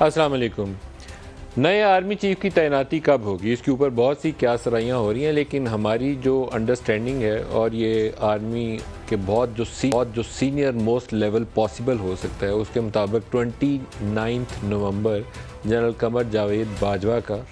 السلام علیکم۔ نئے آرمی چیف کی تعیناتی کب ہوگی، اس کے اوپر بہت سی کیا سرائیاں ہو رہی ہیں، لیکن ہماری جو انڈرسٹینڈنگ ہے اور یہ آرمی کے بہت جو سینئر موسٹ لیول پاسبل ہو سکتا ہے، اس کے مطابق 29 نومبر جنرل قمر جاوید باجوہ کا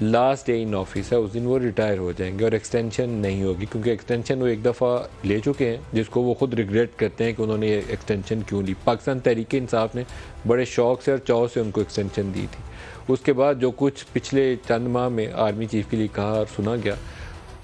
لاسٹ ڈے ان آفس ہے۔ اس دن وہ ریٹائر ہو جائیں گے اور ایکسٹینشن نہیں ہوگی، کیونکہ ایکسٹینشن وہ ایک دفعہ لے چکے ہیں، جس کو وہ خود ریگریٹ کرتے ہیں کہ انہوں نے یہ ایکسٹینشن کیوں لی۔ پاکستان تحریک انصاف نے بڑے شوق سے اور چاؤ سے ان کو ایکسٹینشن دی تھی۔ اس کے بعد جو کچھ پچھلے چند ماہ میں آرمی چیف کے لیے کہا اور سنا گیا،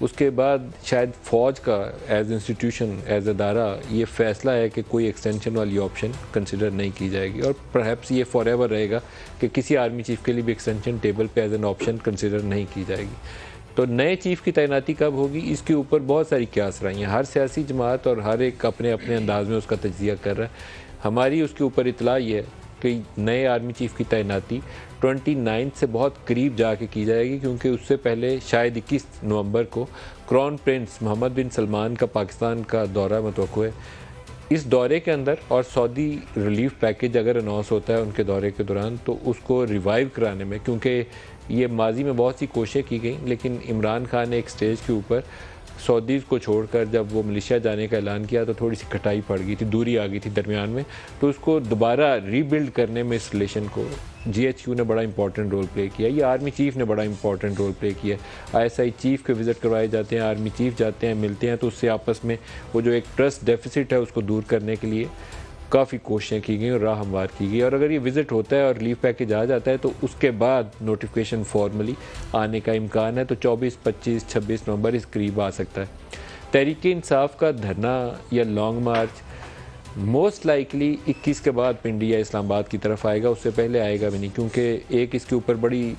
اس کے بعد شاید فوج کا ایز انسٹیٹیوشن، ایز ادارہ یہ فیصلہ ہے کہ کوئی ایکسٹینشن والی آپشن کنسیڈر نہیں کی جائے گی، اور پرہیپس یہ فار ایور رہے گا کہ کسی آرمی چیف کے لیے بھی ایکسٹینشن ٹیبل پہ ایز این آپشن کنسیڈر نہیں کی جائے گی۔ تو نئے چیف کی تعیناتی کب ہوگی، اس کے اوپر بہت ساری قیاس رہی ہیں۔ ہر سیاسی جماعت اور ہر ایک اپنے اپنے انداز میں اس کا تجزیہ کر رہا ہے۔ ہماری اس کے اوپر اطلاع یہ ہے کہ نئے آرمی چیف کی تعیناتی 29 سے بہت قریب جا کے کی جائے گی، کیونکہ اس سے پہلے شاید 21 نومبر کو کرون پرنس محمد بن سلمان کا پاکستان کا دورہ متوقع ہے۔ اس دورے کے اندر اور سعودی ریلیف پیکج اگر اناؤنس ہوتا ہے ان کے دورے کے دوران، تو اس کو ریوائیو کرانے میں، کیونکہ یہ ماضی میں بہت سی کوششیں کی گئیں، لیکن عمران خان نے ایک سٹیج کے اوپر سعودیز کو چھوڑ کر جب وہ ملیشیا جانے کا اعلان کیا تو تھوڑی سی کھٹائی پڑ گئی تھی، دوری آ گئی تھی درمیان میں، تو اس کو دوبارہ ری بلڈ کرنے میں اس ریلیشن کو GHQ نے بڑا امپورٹنٹ رول پلے کیا، یہ آرمی چیف نے بڑا امپورٹنٹ رول پلے کیا۔ ISI چیف کے وزٹ کروائے جاتے ہیں، آرمی چیف جاتے ہیں، ملتے ہیں، تو اس سے آپس میں وہ جو ایک ٹرسٹ ڈیفیسٹ ہے اس کو دور کرنے کے لیے کافی کوششیں کی گئیں اور راہ ہموار کی گئی، اور اگر یہ وزٹ ہوتا ہے اور ریلیف پیکج آ جاتا ہے تو اس کے بعد نوٹیفیکیشن فارملی آنے کا امکان ہے، تو 24، 25، 26 نومبر اس قریب آ سکتا ہے۔ تحریک انصاف کا دھرنا یا لانگ مارچ موسٹ لائکلی 21 کے بعد پنڈی یا اسلام آباد کی طرف آئے گا، اس سے پہلے آئے گا بھی نہیں، کیونکہ ایک اس کے اوپر بڑی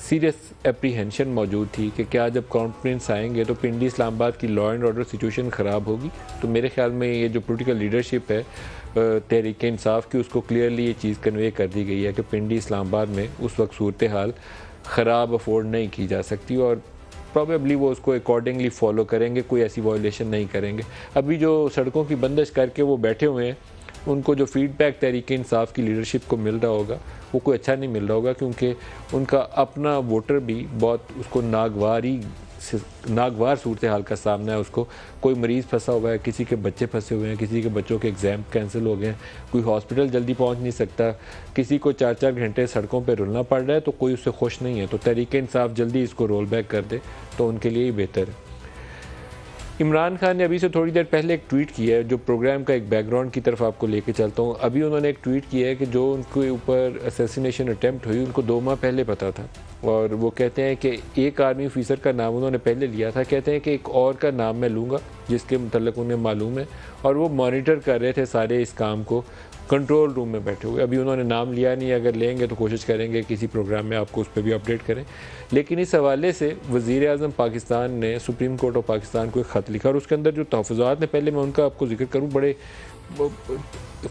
سیریس اپریہنشن موجود تھی کہ کیا جب کانفرنس آئیں گے تو پنڈی اسلام آباد کی لا اینڈ آرڈر سچویشن خراب ہوگی۔ تو میرے خیال میں یہ جو پولیٹیکل لیڈرشپ ہے تحریک انصاف کی، اس کو کلیئرلی یہ چیز کنوے کر دی گئی ہے کہ پنڈی اسلام آباد میں اس وقت صورتحال خراب افورڈ نہیں کی جا سکتی، اور پروبیبلی وہ اس کو اکارڈنگلی فالو کریں گے، کوئی ایسی وائلیشن نہیں کریں گے۔ ابھی جو سڑکوں کی بندش کر کے وہ بیٹھے ہوئے ہیں، ان کو جو فیڈ بیک تحریک انصاف کی لیڈرشپ کو مل رہا ہوگا وہ کوئی اچھا نہیں مل رہا ہوگا، کیونکہ ان کا اپنا ووٹر بھی بہت اس کو ناگوار صورتحال کا سامنا ہے۔ اس کو کوئی مریض پھنسا ہوا ہے، کسی کے بچے پھنسے ہوئے ہیں، کسی کے بچوں کے ایگزام کینسل ہو گئے ہیں، کوئی ہاسپٹل جلدی پہنچ نہیں سکتا، کسی کو 4 گھنٹے سڑکوں پہ رلنا پڑ رہا ہے، تو کوئی اس سے خوش نہیں ہے۔ تو تحریک انصاف جلدی اس کو رول بیک کر دے تو ان کے لیے ہی بہتر ہے۔ عمران خان نے ابھی سے تھوڑی دیر پہلے ایک ٹویٹ کیا ہے، جو پروگرام کا ایک بیک گراؤنڈ کی طرف آپ کو لے کے چلتا ہوں۔ ابھی انہوں نے ایک ٹویٹ کیا ہے کہ جو ان کے اوپر اسیسینیشن اٹیمپٹ ہوئی ان کو 2 ماہ پہلے پتہ تھا، اور وہ کہتے ہیں کہ ایک آرمی آفیسر کا نام انہوں نے پہلے لیا تھا، کہتے ہیں کہ ایک اور کا نام میں لوں گا جس کے متعلق انہیں معلوم ہے، اور وہ مانیٹر کر رہے تھے سارے اس کام کو کنٹرول روم میں بیٹھے ہوئے۔ ابھی انہوں نے نام لیا نہیں، اگر لیں گے تو کوشش کریں گے کسی پروگرام میں آپ کو اس پہ بھی اپڈیٹ کریں۔ لیکن اس حوالے سے وزیر اعظم پاکستان نے سپریم کورٹ آف پاکستان کو ایک خط لکھا، اور اس کے اندر جو تحفظات نے، پہلے میں ان کا آپ کو ذکر کروں، بڑے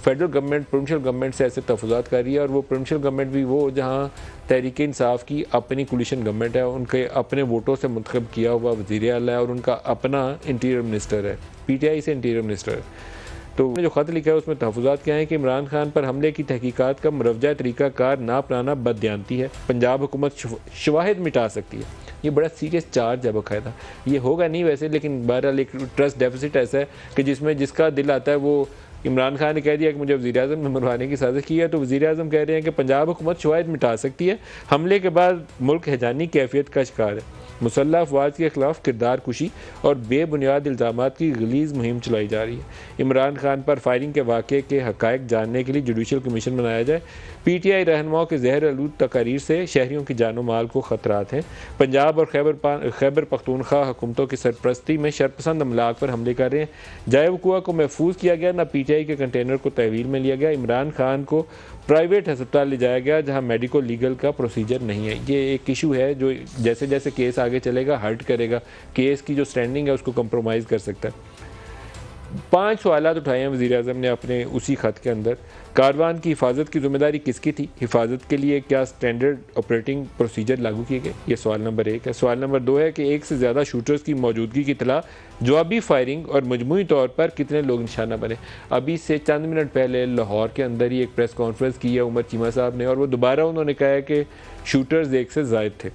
فیڈرل گورنمنٹ پروونشل گورنمنٹ سے ایسے تحفظات کر رہی ہے، اور وہ پروونشل گورنمنٹ بھی وہ جہاں تحریک انصاف کی اپنی کولیشن گورنمنٹ ہے، ان کے اپنے ووٹوں سے منتخب کیا ہوا وزیر اعلیٰ ہے، اور ان کا اپنا انٹیریئر منسٹر ہے، PTI سے انٹیریئر منسٹر ہے۔ تو جو خط لکھا ہے اس میں تحفظات کیا ہیں کہ عمران خان پر حملے کی تحقیقات کا مروجہ طریقہ کار نہ اپنانا بددیانتی ہے، پنجاب حکومت شواہد مٹا سکتی ہے۔ یہ بڑا سیریس چارج ہے باقاعدہ، یہ ہوگا نہیں ویسے، لیکن بہرحال ایک ٹرسٹ ڈیفیسٹ ایسا ہے کہ جس میں جس کا دل آتا ہے وہ، عمران خان نے کہہ دیا کہ مجھے وزیر اعظم نے مروانے کی سازش کی ہے، تو وزیر اعظم کہہ رہے ہیں کہ پنجاب حکومت شواہد مٹا سکتی ہے، حملے کے بعد ملک ہیجانی کیفیت کا شکار ہے، مسلح افواج کے خلاف کردار کشی اور بے بنیاد الزامات کی غلیظ مہم چلائی جا رہی ہے، عمران خان پر فائرنگ کے واقعے کے حقائق جاننے کے لیے جوڈیشل کمیشن بنایا جائے، PTI رہنماؤں کے زہر آلود تقاریر سے شہریوں کی جان و مال کو خطرات ہیں، پنجاب اور خیبر پختونخوا حکومتوں کی سرپرستی میں شرپسند املاک پر حملے کر رہے ہیں، جائے وقوع کو محفوظ کیا گیا، نہ PTI کے کنٹینر کو تحویل میں لیا گیا، عمران خان کو پرائیویٹ ہسپتال لے جایا گیا جہاں میڈیکو لیگل کا پروسیجر نہیں ہے۔ یہ ایک ایشو ہے جو جیسے جیسے کیس آگے چلے گا ہرٹ کرے گا، کیس کی جو سٹینڈنگ ہے اس کو کمپرومائز کر سکتا ہے۔ 5 سوالات اٹھائے ہیں وزیر اعظم نے اپنے اسی خط کے اندر. کاروان کی حفاظت کی ذمہ داری کس کی تھی؟ حفاظت کے لیے کیا سٹینڈرڈ آپریٹنگ پروسیجر لاگو کیے گئے؟ یہ سوال نمبر 1 ہے. سوال نمبر 2 ہے کہ ایک سے زیادہ شوٹرز کی موجودگی کی اطلاع، جوابی فائرنگ اور مجموعی طور پر کتنے لوگ نشانہ بنے؟ ابھی سے چند منٹ پہلے لاہور کے اندر ہی ایک پریس کانفرنس کی ہے عمر چیمہ صاحب نے، اور وہ دوبارہ انہوں نے کہا ہے کہ شوٹرز 1 سے زائد تھے.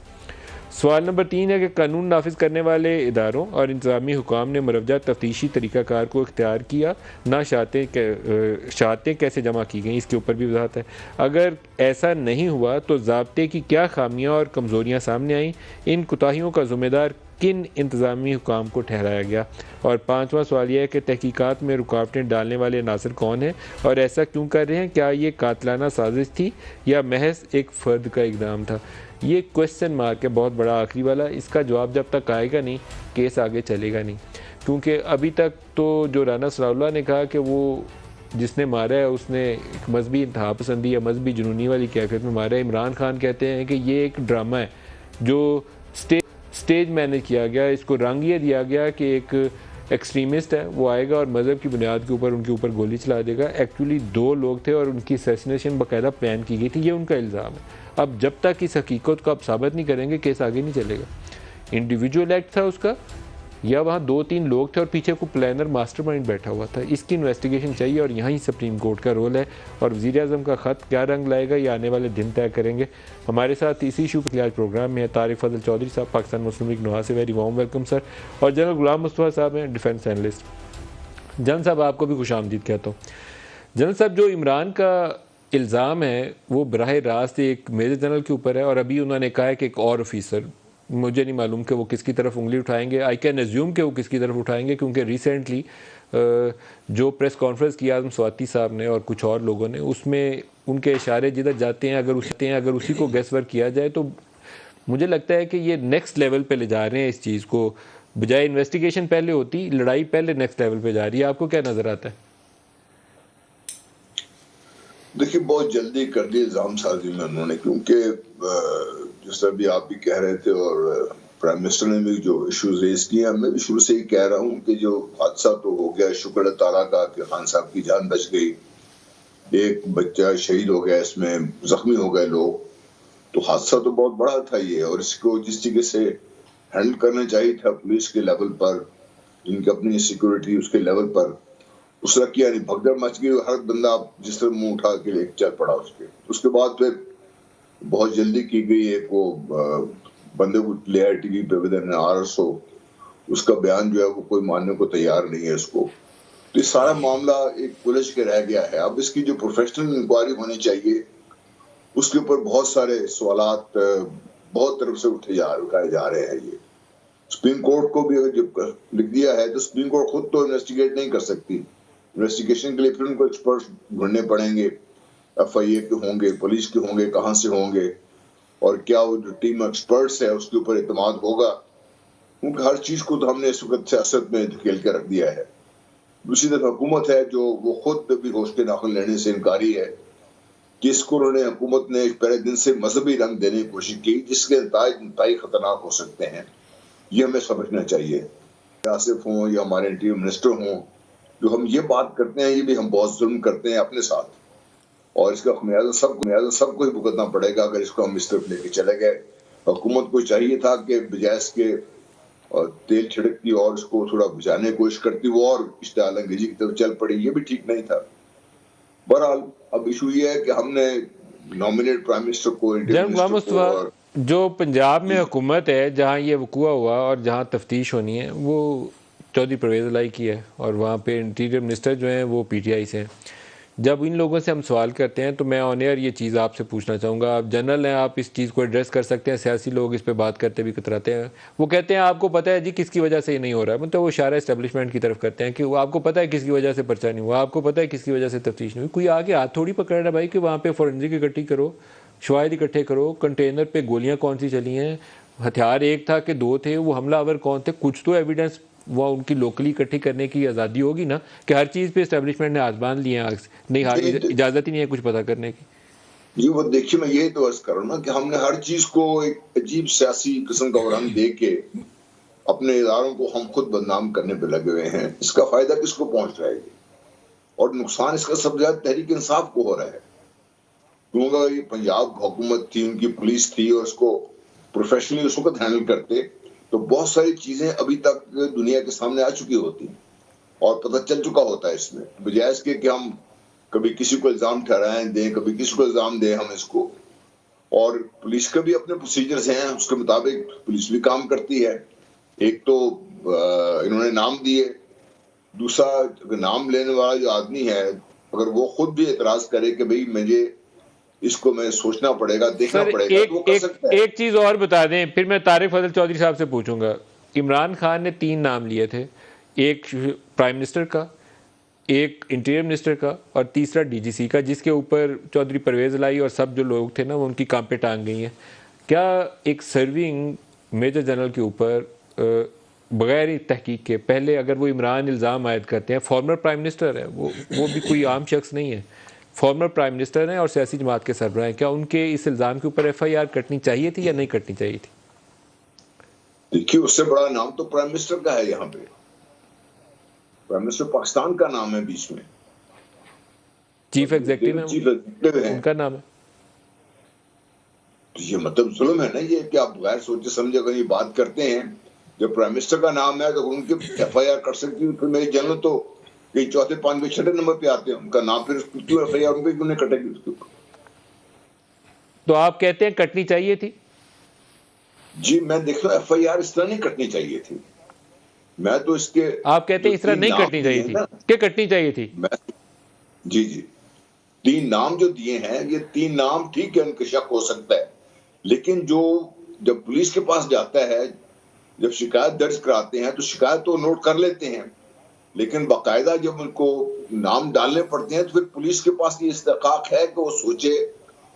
سوال نمبر 3 ہے کہ قانون نافذ کرنے والے اداروں اور انتظامی حکام نے مروجہ تفتیشی طریقہ کار کو اختیار کیا، نہ شہادتیں کیسے جمع کی گئیں، اس کے اوپر بھی وضاحت ہے. اگر ایسا نہیں ہوا تو ضابطے کی کیا خامیاں اور کمزوریاں سامنے آئیں؟ ان کوتاہیوں کا ذمہ دار کن انتظامی حکام کو ٹھہرایا گیا؟ اور 5واں سوال یہ ہے کہ تحقیقات میں رکاوٹیں ڈالنے والے عناصر کون ہیں اور ایسا کیوں کر رہے ہیں؟ کیا یہ قاتلانہ سازش تھی یا محض ایک فرد کا اقدام تھا؟ یہ کویسچن مارک ہے بہت بڑا آخری والا. اس کا جواب جب تک آئے گا نہیں کیس آگے چلے گا نہیں، کیونکہ ابھی تک تو جو رانا ثناء اللہ نے کہا کہ وہ جس نے مارا ہے اس نے ایک مذہبی انتہا پسندی یا مذہبی جنونی والی کیفیت میں مارا ہے. عمران خان کہتے ہیں کہ یہ ایک ڈرامہ ہے جو سٹیج مینج کیا گیا، اس کو رنگ یہ دیا گیا کہ ایک ایکسٹریمسٹ ہے وہ آئے گا اور مذہب کی بنیاد کے اوپر ان کے اوپر گولی چلا دے گا. ایکچولی 2 لوگ تھے اور ان کی اسیسینیشن باقاعدہ پلان کی گئی تھی، یہ ان کا الزام ہے. اب جب تک اس حقیقت کو آپ ثابت نہیں کریں گے کیس آگے نہیں چلے گا. انڈیویجول ایکٹ تھا اس کا یا وہاں 2-3 لوگ تھے اور پیچھے کو پلانر ماسٹر مائنڈ بیٹھا ہوا تھا؟ اس کی انویسٹیگیشن چاہیے اور یہاں ہی سپریم کورٹ کا رول ہے. اور وزیر اعظم کا خط کیا رنگ لائے گا یہ آنے والے دن طے کریں گے. ہمارے ساتھ اسی ایشو پہ آج پروگرام میں ہے طارق فضل چودھری صاحب، پاکستان مسلم لیگ نواز سے، ویری وارم ویلکم سر. اور جنرل غلام مصطفیٰ صاحب ہیں، ڈیفینس اینالسٹ. جنرل صاحب آپ کو بھی خوش آمدید کہتا ہوں. جنرل صاحب جو عمران کا الزام ہے وہ براہ راست ایک میجر جنرل کے اوپر ہے، اور ابھی انہوں نے کہا ہے کہ ایک اور آفیسر، مجھے نہیں معلوم کہ وہ کس کی طرف انگلی اٹھائیں گے. آئی کین ایزیوم کہ وہ کس کی طرف اٹھائیں گے، کیونکہ ریسنٹلی جو پریس کانفرنس کی اعظم سواتی صاحب نے اور کچھ اور لوگوں نے، اس میں ان کے اشارے جدھر جاتے ہیں اگر اسی کو گیس ورک کیا جائے تو مجھے لگتا ہے کہ یہ نیکسٹ لیول پہ لے جا رہے ہیں اس چیز کو. بجائے انویسٹیگیشن پہلے ہوتی، لڑائی پہلے نیکسٹ لیول پہ جا رہی ہے. آپ کو کیا نظر آتا ہے؟ دیکھیے بہت جلدی کر دی الزام سازی میں انہوں نے، کیونکہ جس طرح بھی آپ بھی کہہ رہے تھے اور پرائم منسٹر نے بھی جو ایشوز ریز کیے، میں بھی شروع سے ہی کہہ رہا ہوں کہ جو حادثہ تو ہو گیا، شکر اللہ تعالیٰ کا کہ خان صاحب کی جان بچ گئی، ایک بچہ شہید ہو گیا، اس میں زخمی ہو گئے لوگ، تو حادثہ تو بہت بڑا تھا یہ. اور اس کو جس طریقے سے ہینڈل کرنا چاہیے تھا پولیس کے لیول پر، جن کی اپنی سیکورٹی اس کے لیول پر، اس طرح کیا نہیں. بھگدڑ مچ گئی، ہر بندہ جس طرح منہ اٹھا کے لے چل پڑا اس کے بعد پھر بہت جلدی کی گئی ایک وہ بندے کو لے آئے ٹی وی پہ ودن آرس ہو، اس کا بیان جو ہے وہ کوئی ماننے کو تیار نہیں ہے اس کو. تو یہ سارا معاملہ ایک الجھ کے رہ گیا ہے. اب اس کی جو پروفیشنل انکوائری ہونی چاہیے اس کے اوپر بہت سارے سوالات بہت طرف سے اٹھائے جا رہے ہیں. یہ سپریم کورٹ کو بھی جب لکھ دیا ہے تو سپریم کورٹ خود تو انویسٹیگیٹ نہیں کر سکتی. انویسٹیگیشن کے لیے پھر ان کو ایکسپرٹس ڈھونڈنے پڑیں گے، ایف آئی اے کے ہوں گے، پولیس کے ہوں گے، کہاں سے ہوں گے، اور کیا وہ جو ٹیم ایکسپرٹس ہے اس کے اوپر اعتماد ہوگا، کیونکہ ہر چیز کو تو ہم نے اس وقت سیاست میں دھکیل کے رکھ دیا ہے. دوسری طرف حکومت ہے جو وہ خود بھی ہوش کے ناخن لینے سے انکاری ہے، کہ اس کو حکومت نے پہلے دن سے مذہبی رنگ دینے کی کوشش کی، جس کے نتائج انتہائی خطرناک ہو سکتے ہیں. یہ ہمیں سمجھنا چاہیے. آصف ہوں یا ہمارے انٹیریئر منسٹر ہوں، جو ہم یہ بات کرتے ہیں، یہ بھی ہم بہت ظلم کرتے ہیں اپنے ساتھ، اور اس کا خمیازہ سب کو ہی بھگتنا پڑے گا اگر اس کو ہم اس طرف لے کے چلے گئے. حکومت کو چاہیے تھا کہ بجائے اس کے تیل چھڑکتی اور اس کو تھوڑا بجھانے کی کوشش کرتی وہ اور اشتعال انگیزی کی طرف چل پڑی، یہ بھی ٹھیک نہیں تھا. بہرحال اب ایشو یہ ہے کہ ہم نے نامنیٹ پرائم منسٹر کو، اور جو پنجاب میں حکومت ہے جہاں یہ وقوع ہوا اور جہاں تفتیش ہونی ہے وہ چودھری پرویز الہی کی ہے، اور وہاں پہ انٹیریئر منسٹر جو ہیں وہ پی ٹی آئی سے ہیں. جب ان لوگوں سے ہم سوال کرتے ہیں تو میں آن ایئر یہ چیز آپ سے پوچھنا چاہوں گا، آپ جنرل ہیں، آپ اس چیز کو ایڈریس کر سکتے ہیں. سیاسی لوگ اس پہ بات کرتے بھی کتراتے ہیں، وہ کہتے ہیں آپ کو پتہ ہے جی کس کی وجہ سے یہ نہیں ہو رہا ہے، مطلب وہ اشارہ اسٹیبلشمنٹ کی طرف کرتے ہیں کہ وہ آپ کو پتہ ہے کس کی وجہ سے پرچہ نہیں ہوا، آپ کو پتہ ہے کس کی وجہ سے تفتیش نہیں ہوئی. کوئی آگے ہاتھ تھوڑی پکڑ رہا ہے بھائی کہ وہاں پہ فورنزک اکٹھی کرو، شواہد اکٹھے کرو، کنٹینر پہ گولیاں کون سی چلی ہیں، ہتھیار ایک تھا کہ 2 تھے، وہ حملہ آور کون تھے، کچھ تو ایویڈنس وہ ان کی لوکلی اکٹھی کرنے کی آزادی ہوگی نا، کہ ہر چیز پہ اسٹیبلشمنٹ نے ہاتھ باندھ لیے ہیں، نہیں اجازت ہی نہیں ہے کچھ پتہ کرنے کی. جی وہ دیکھیے میں یہی تو عرض کر رہا ہوں نا کہ ہم نے ہر چیز کو ایک عجیب سیاسی قسم کا رنگ دے کے اپنے اداروں کو ہم خود بدنام کرنے پہ لگے ہوئے ہیں. اس کا فائدہ کس کو پہنچ رہا ہے اور نقصان اس کا سب سے زیادہ تحریک انصاف کو ہو رہا ہے. کیونکہ یہ پنجاب حکومت تھی, ان کی پولیس تھی اور اس کو پروفیشنلی اس وقت ہینڈل کرتے تو بہت ساری چیزیں ابھی تک دنیا کے سامنے آ چکی ہوتی اور پتہ چل چکا ہوتا ہے اس میں, بجائے اس کے کہ ہم کبھی کسی کو الزام ٹھہرائیں دیں, کبھی کسی کو الزام دیں ہم اس کو. اور پولیس کے بھی اپنے پروسیجرز ہیں, اس کے مطابق پولیس بھی کام کرتی ہے. ایک تو انہوں نے نام دیے, دوسرا نام لینے والا جو آدمی ہے اگر وہ خود بھی اعتراض کرے کہ بھئی مجھے اس کو میں سوچنا پڑے گا, دیکھنا پڑے گا, تو وہ کر سکتا ہے. ایک چیز اور بتا دیں, پھر میں طارق فضل چودھری صاحب سے پوچھوں گا. عمران خان نے 3 نام لیے تھے, ایک پرائم منسٹر کا, ایک انٹیریئر منسٹر کا اور تیسرا ڈی جی سی کا, جس کے اوپر چودھری پرویز الہی اور سب جو لوگ تھے نا وہ ان کی کام پہ ٹانگ گئی ہیں. کیا ایک سرونگ میجر جنرل کے اوپر بغیر تحقیق کے, پہلے اگر وہ عمران الزام عائد کرتے ہیں, فارمر پرائم منسٹر ہے وہ بھی کوئی عام شخص نہیں ہے, فارمر پرائم منسٹر ہیں اور سیاسی جماعت کے سربراہ ہیں, کیا ان کے اس الزام کے اوپر ایف آئی آر کٹنی چاہیے تھی یا نہیں کٹنی چاہیے تھی؟ دیکھیے اس سے بڑا نام تو پرائم منسٹر کا ہے. یہاں پہ پرائم منسٹر پاکستان کا نام ہے بیچ میں, چیف ایگزیکٹو ہے, ان کا نام ہے. یہ مطلب ظلم ہے نا یہ کہ آپ غیر سوچے سمجھے اگر یہ بات کرتے ہیں. جب پرائم منسٹر کا نام ہے تو ان کے ایف آئی آر کر سکتی ہوں, پھر میری جنرل تو کئی چوتھے 5ویں 6ٹھے نمبر پہ آتے ہیں, ان کا نام پھر کیوں ایف آئی آر ان پہ کیوں نہیں کٹے گی اس کے اوپر؟ تو آپ کہتے ہیں کٹنی چاہیے تھی؟ جی میں دیکھ رہا ہوں ایف آئی آر اس طرح نہیں کٹنی چاہیے تھی. میں تو اس کے آپ کہتے ہیں اس طرح نہیں کٹنی چاہیے تھی کہ کٹنی چاہیے تھی؟ جی 3 نام جو دیے ہیں, یہ 3 نام ٹھیک ہے ان کے شک ہو سکتا ہے, لیکن جو جب پولیس کے پاس جاتا ہے, جب شکایت درج کراتے ہیں تو شکایت تو نوٹ کر لیتے ہیں, لیکن باقاعدہ جب ان کو نام ڈالنے پڑتے ہیں تو پھر پولیس کے پاس یہ استحقاق ہے کہ وہ سوچے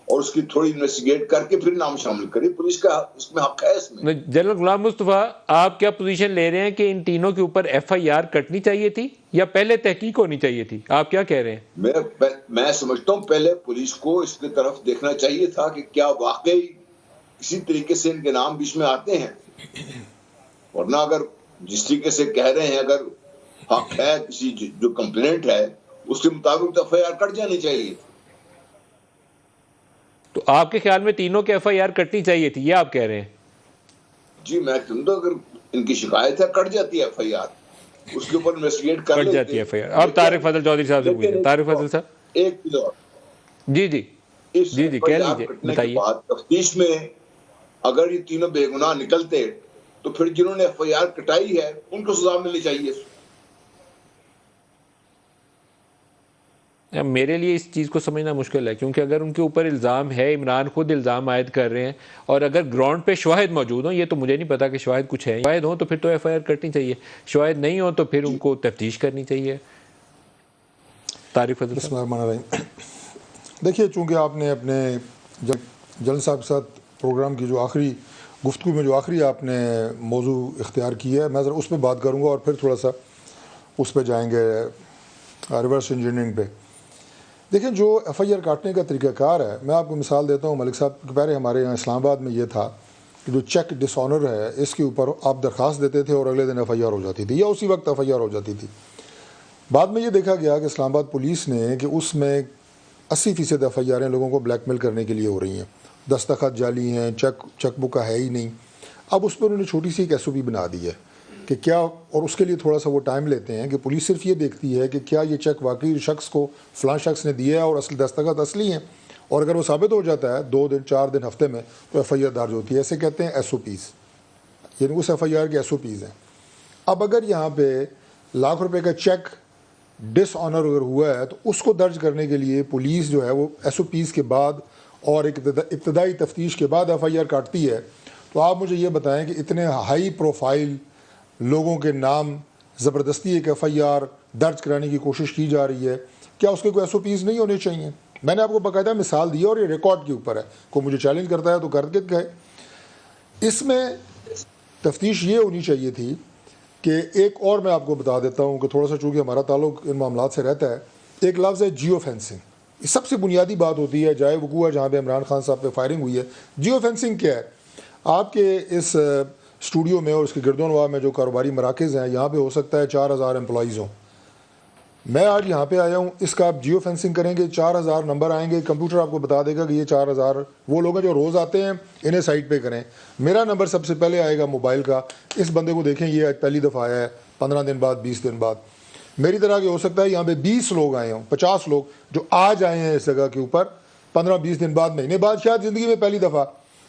اور اس کی تھوڑی انویسٹیگیٹ کر کے پھر نام شامل کرے. پولیس کا اس میں حق ہے. اس میں جنرل غلام مصطفیٰ آپ کیا پوزیشن لے رہے ہیں کہ ان تینوں کے اوپر ایف آئی آر کٹنی چاہیے تھی یا پہلے تحقیق ہونی چاہیے تھی؟ آپ کیا کہہ رہے ہیں؟ میں سمجھتا ہوں پہلے پولیس کو اس کی طرف دیکھنا چاہیے تھا کہ کیا واقعی کسی طریقے سے ان کے نام بیچ میں آتے ہیں, ورنہ اگر جس طریقے سے کہہ رہے ہیں اگر حق ہے کسی جو کمپلینٹ ہے اس کے مطابق تو ایف آئی آر کٹ جانی چاہیے. تو آپ کے خیال میں تینوں کے ایف آئی آر کٹنی چاہیے تھی, یہ آپ کہہ رہے ہیں؟ جی میں سمجھتا ہوں اگر ان کی شکایت ہے کٹ جاتی ہے ایف آئی آر, اس کے اوپر انویسٹیگیٹ کر لیتے. کٹ جاتی ہے ایف آئی آر. اب طارق فضل چودھری صاحب سے پوچھیں. طارق فضل صاحب ایک چیز اور, جی اس ایف کہہ آئی آر لیجیے, کٹنے کے بتائیے. بعد تفتیش میں اگر یہ تینوں بے گناہ نکلتے تو پھر جنہوں نے ایف آئی آر کٹائی ہے ان کو سزا ملنی چاہیے. میرے لیے اس چیز کو سمجھنا مشکل ہے, کیونکہ اگر ان کے اوپر الزام ہے, عمران خود الزام عائد کر رہے ہیں, اور اگر گراؤنڈ پہ شواہد موجود ہوں, یہ تو مجھے نہیں پتا کہ شواہد کچھ ہیں, شواہد ہوں تو پھر تو ایف آئی آر کٹنی چاہیے, شواہد نہیں ہوں تو پھر ان کو تفتیش کرنی چاہیے. طارق فضل بسم اللہ الرحمن الرحیم. دیکھیے چونکہ آپ نے اپنے جنرل صاحب کے ساتھ پروگرام کی جو آخری گفتگو میں جو آخری آپ نے موضوع اختیار کیا ہے, میں ذرا اس پہ بات کروں گا اور پھر تھوڑا سا اس پہ جائیں گے ریورس انجینئرنگ پہ. دیکھیں جو ایف آئی آر کاٹنے کا طریقہ کار ہے, میں آپ کو مثال دیتا ہوں. ملک صاحب کے پہلے ہمارے یہاں اسلام آباد میں یہ تھا کہ جو چیک ڈس آنر ہے اس کے اوپر آپ درخواست دیتے تھے اور اگلے دن ایف آئی آر ہو جاتی تھی یا اسی وقت ایف آئی آر ہو جاتی تھی. بعد میں یہ دیکھا گیا کہ اسلام آباد پولیس نے کہ اس میں 80% ایف آئی آریں لوگوں کو بلیک میل کرنے کے لیے ہو رہی ہیں, دستخط جعلی ہیں, چیک بک کا ہے ہی نہیں. اب اس پر انہوں نے چھوٹی سی ایک ایس او پی بنا دی ہے کہ کیا, اور اس کے لیے تھوڑا سا وہ ٹائم لیتے ہیں کہ پولیس صرف یہ دیکھتی ہے کہ کیا یہ چیک واقعی شخص کو فلاں شخص نے دیا ہے اور اصل دستخط اصلی ہیں, اور اگر وہ ثابت ہو جاتا ہے 2 دن 4 دن ہفتے میں تو ایف آئی آر درج ہوتی ہے. ایسے کہتے ہیں ایس او پیز, یعنی اس ایف آئی آر کے ایس او پیز ہیں. اب اگر یہاں پہ ₹1,00,000 کا چیک ڈس آنر اگر ہوا ہے تو اس کو درج کرنے کے لیے پولیس جو ہے وہ ایس او پیز کے بعد اور ایک ابتدائی تفتیش کے بعد ایف آئی آر کاٹتی ہے. تو آپ مجھے یہ بتائیں کہ اتنے ہائی پروفائل لوگوں کے نام زبردستی ایک ایف آئی آر درج کرانے کی کوشش کی جا رہی ہے, کیا اس کے کوئی ایس او پیز نہیں ہونے چاہیے؟ میں نے آپ کو باقاعدہ مثال دی اور یہ ریکارڈ کے اوپر ہے, کوئی مجھے چیلنج کرتا ہے تو کر کے گئے. اس میں تفتیش یہ ہونی چاہیے تھی کہ ایک اور میں آپ کو بتا دیتا ہوں کہ تھوڑا سا چونکہ ہمارا تعلق ان معاملات سے رہتا ہے. ایک لفظ ہے جیو فینسنگ. یہ سب سے بنیادی بات ہوتی ہے, جائے وقوع ہے جہاں پہ عمران خان صاحب پہ فائرنگ ہوئی ہے. جیو فینسنگ کیا ہے؟ آپ کے اس اسٹوڈیو میں اور اس کے گرد و نواح میں جو کاروباری مراکز ہیں یہاں پہ ہو سکتا ہے 4000 امپلائیز ہوں. میں آج یہاں پہ آیا ہوں, اس کا آپ جیو فینسنگ کریں گے 4000 نمبر آئیں گے, کمپیوٹر آپ کو بتا دے گا کہ یہ 4000 وہ لوگ ہیں جو روز آتے ہیں, انہیں سائٹ پہ کریں. میرا نمبر سب سے پہلے آئے گا موبائل کا, اس بندے کو دیکھیں یہ آج پہلی دفعہ آیا ہے, 15 دن بعد 20 دن بعد. میری طرح کے ہو سکتا ہے یہاں پہ 20 لوگ آئے ہوں, 50 لوگ جو آج آئے ہیں اس جگہ کے اوپر 15-20 دن بعد, مہینے بعد, شاید زندگی میں پہلی دفعہ.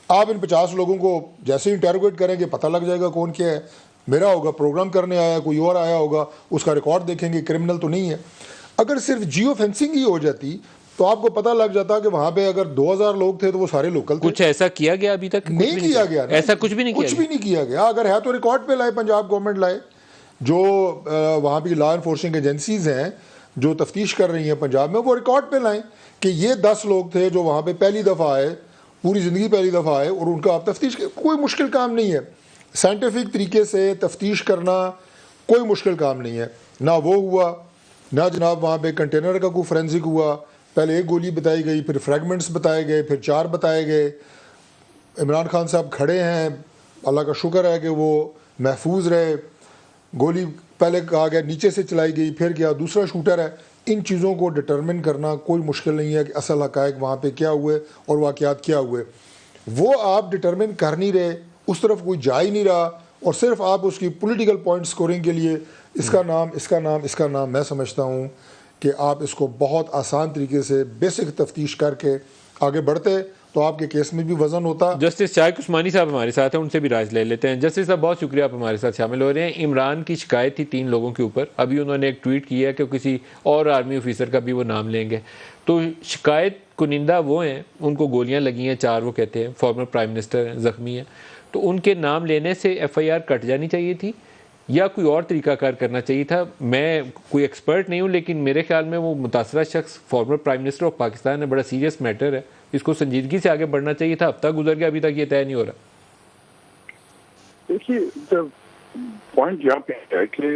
آپ ان 50 لوگوں کو جیسے ہی انٹروگیٹ کریں گے پتہ لگ جائے گا کون کیا ہے. میرا ہوگا پروگرام کرنے آیا, کوئی اور آیا ہوگا, اس کا ریکارڈ دیکھیں گے, کرمنل تو نہیں ہے. اگر صرف جیو فینسنگ ہی ہو جاتی تو آپ کو پتہ لگ جاتا کہ وہاں پہ اگر 2000 لوگ تھے تو وہ سارے لوکل تھے. کچھ ایسا کیا گیا ابھی تک؟ نہیں کیا گیا, ایسا کچھ بھی نہیں کیا گیا. اگر ہے تو ریکارڈ پہ لائے, پنجاب گورنمنٹ لائے, جو وہاں پہ لا انفورسنگ ایجنسیز ہیں جو تفتیش کر رہی ہیں پنجاب میں, وہ ریکارڈ پہ لائیں کہ یہ 10 لوگ تھے جو وہاں پہ پہلی دفعہ آئے, پوری زندگی پہلی دفعہ آئے, اور ان کا آپ تفتیش. کوئی مشکل کام نہیں ہے, سائنٹیفک طریقے سے تفتیش کرنا کوئی مشکل کام نہیں ہے. نہ وہ ہوا, نہ جناب وہاں پہ کنٹینر کا کوئی فورینزک ہوا. پہلے ایک گولی بتائی گئی, پھر فریگمنٹس بتائے گئے, پھر 4 بتائے گئے. عمران خان صاحب کھڑے ہیں, اللہ کا شکر ہے کہ وہ محفوظ رہے. گولی پہلے کہا گیا نیچے سے چلائی گئی, پھر کیا دوسرا شوٹر ہے. ان چیزوں کو ڈٹرمن کرنا کوئی مشکل نہیں ہے کہ اصل حقائق وہاں پہ کیا ہوئے اور واقعات کیا ہوئے. وہ آپ ڈٹرمن کر نہیں رہے, اس طرف کوئی جا ہی نہیں رہا, اور صرف آپ اس کی پولیٹیکل پوائنٹ سکورنگ کے لیے اس کا نام اس کا نام اس کا نام. میں سمجھتا ہوں کہ آپ اس کو بہت آسان طریقے سے بیسک تفتیش کر کے آگے بڑھتے تو آپ کے کیس میں بھی وزن ہوتا. جسٹس شائق عثمانی صاحب ہمارے ساتھ ہیں, ان سے بھی رائے لے لیتے ہیں. جسٹس صاحب بہت شکریہ, آپ ہمارے ساتھ شامل ہو رہے ہیں. عمران کی شکایت تھی 3 لوگوں کے اوپر, ابھی انہوں نے ایک ٹویٹ کیا کہ کسی اور آرمی آفیسر کا بھی وہ نام لیں گے. تو شکایت کنندہ وہ ہیں, ان کو گولیاں لگی ہیں 4, وہ کہتے ہیں فارمر پرائم منسٹر ہیں, زخمی ہیں. تو ان کے نام لینے سے FIR کٹ جانی چاہیے تھی یا کوئی اور طریقہ کار کرنا چاہیے تھا؟ میں کوئی ایکسپرٹ نہیں ہوں, لیکن میرے خیال میں وہ متاثرہ شخص former prime minister of Pakistan ہے, بڑا سیریس میٹر ہے, اس کو سنجیدگی سے آگے بڑھنا چاہیے تھا. ہفتہ گزر گیا, ابھی تک یہ طے نہیں ہو رہا. دیکھیے پوائنٹ یہاں پہ ہے کہ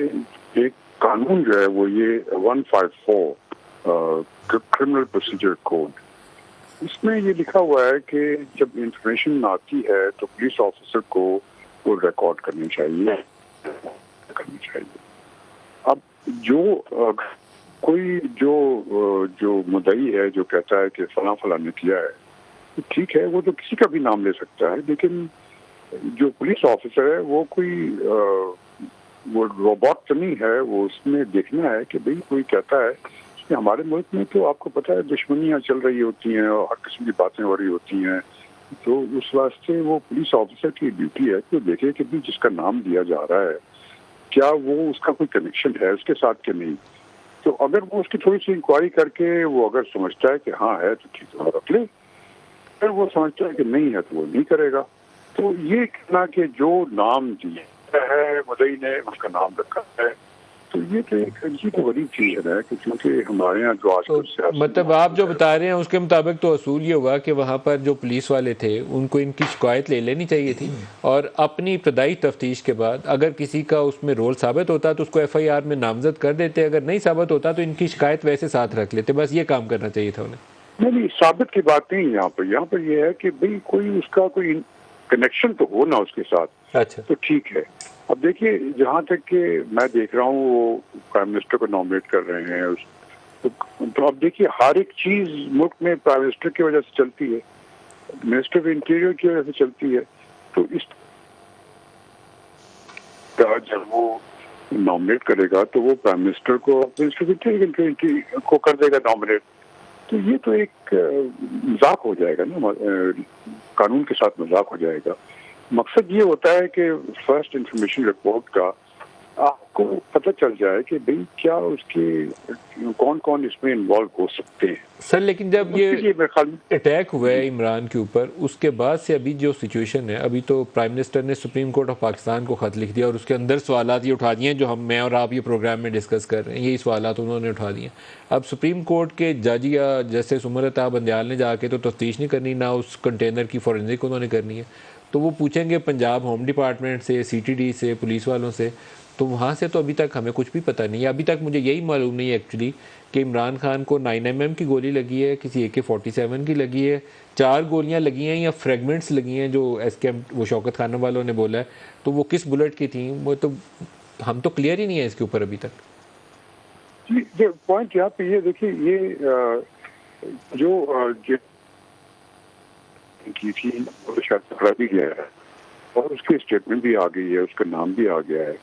ایک قانون جو ہے وہ یہ 154 کرمنل پروسیجر کوڈ, اس میں یہ لکھا ہوا ہے کہ جب انفارمیشن آتی ہے تو پولیس آفیسر کو وہ ریکارڈ کرنی چاہیے. اب جو کوئی جو مدعی ہے جو کہتا ہے کہ فلاں فلاں نے کیا ہے, ٹھیک ہے, وہ تو کسی کا بھی نام لے سکتا ہے, لیکن جو پولیس آفیسر ہے وہ کوئی وہ روبوٹ تو نہیں ہے. وہ اس میں دیکھنا ہے کہ بھئی کوئی کہتا ہے کہ ہمارے ملک میں تو آپ کو پتہ ہے دشمنیاں چل رہی ہوتی ہیں اور ہر قسم کی باتیں ہو رہی ہوتی ہیں, تو اس واسطے وہ پولیس آفیسر کی ڈیوٹی ہے کہ دیکھے کہ بھی جس کا نام دیا جا رہا ہے کیا وہ اس کا کوئی کنیکشن ہے اس کے ساتھ کہ نہیں. تو اگر وہ اس کی تھوڑی سی انکوائری کر کے وہ اگر سمجھتا ہے کہ ہاں ہے تو ٹھیک ہے رکھ لے, اگر وہ سمجھتا ہے کہ نہیں ہے تو وہ نہیں کرے گا. تو یہ کہنا کہ جو نام دیا ہے مدعی نے اس کا نام رکھا ہے, تو یہ تو ایک عجیب و غریب چیز ہے کہ کیونکہ ہمارے یہاں جو آج کل مطلب آپ جو بتا رہے ہیں اس کے مطابق تو اصول یہ ہوا کہ وہاں پر جو پولیس والے تھے ان کو ان کی شکایت لے لینی چاہیے تھی, اور اپنی ابتدائی تفتیش کے بعد اگر کسی کا اس میں رول ثابت ہوتا تو اس کو FIR میں نامزد کر دیتے, اگر نہیں ثابت ہوتا تو ان کی شکایت ویسے ساتھ رکھ لیتے. بس یہ کام کرنا چاہیے تھا انہیں. نہیں, ثابت کی بات نہیں یہاں پر یہ ہے کہ بھئی کوئی اس کا کوئی کنیکشن تو ہو نا اس کے ساتھ. اچھا, تو ٹھیک ہے. اب دیکھیے جہاں تک کہ میں دیکھ رہا ہوں وہ پرائم منسٹر کو نامنیٹ کر رہے ہیں, تو اب دیکھیے ہر ایک چیز ملک میں پرائم منسٹر کی وجہ سے چلتی ہے, منسٹر آف انٹیریئر کی وجہ سے چلتی ہے. تو اس کا جب وہ نامنیٹ کرے گا تو وہ پرائم منسٹر کو منسٹر آف انٹیریئر کو کر دے گا نامنیٹ. تو یہ تو ایک مذاق ہو جائے گا نا, قانون کے ساتھ مذاق ہو جائے گا. مقصد یہ ہوتا ہے کہ فرسٹ انفارمیشن رپورٹ کا آپ کو پتہ چل جائے کہ بھئی کیا اس کے کون کون اس میں انوالو ہو سکتے ہیں. سر لیکن جب یہ اٹیک ہوا ہے عمران کے اوپر, اس کے بعد سے ابھی جو سچویشن ہے, ابھی تو پرائم منسٹر نے سپریم کورٹ آف پاکستان کو خط لکھ دیا اور اس کے اندر سوالات یہ اٹھا دیے ہیں جو میں اور آپ یہ پروگرام میں ڈسکس کر رہے ہیں, یہی سوالات انہوں نے اٹھا دیے. اب سپریم کورٹ کے جج یا جسٹس عمر عطا بندیال نے جا کے تو تفتیش نہیں کرنی, نہ اس کنٹینر کی فورینزک انہوں نے کرنی ہے. تو وہ پوچھیں گے پنجاب ہوم ڈپارٹمنٹ سے, CTD سے, پولیس والوں سے, تو وہاں سے تو ابھی تک ہمیں کچھ بھی پتہ نہیں ہے. ابھی تک مجھے یہی معلوم نہیں ہے ایکچولی کہ عمران خان کو 9mm کی گولی لگی ہے, کسی AK-47 کی لگی ہے, 4 گولیاں لگی ہیں یا فریگمنٹس لگی ہیں جو وہ شوکت خانم والوں نے بولا ہے, تو وہ کس بلٹ کی تھیں وہ تو ہم تو کلیئر ہی نہیں ہے اس کے اوپر ابھی تک. جی پوائنٹ یہاں پہ یہ دیکھیے, یہ جو کی تھی وہ شاید پکڑا بھی گیا ہے اور اس کی اسٹیٹمنٹ بھی آ گئی ہے, اس کا نام بھی آ گیا ہے,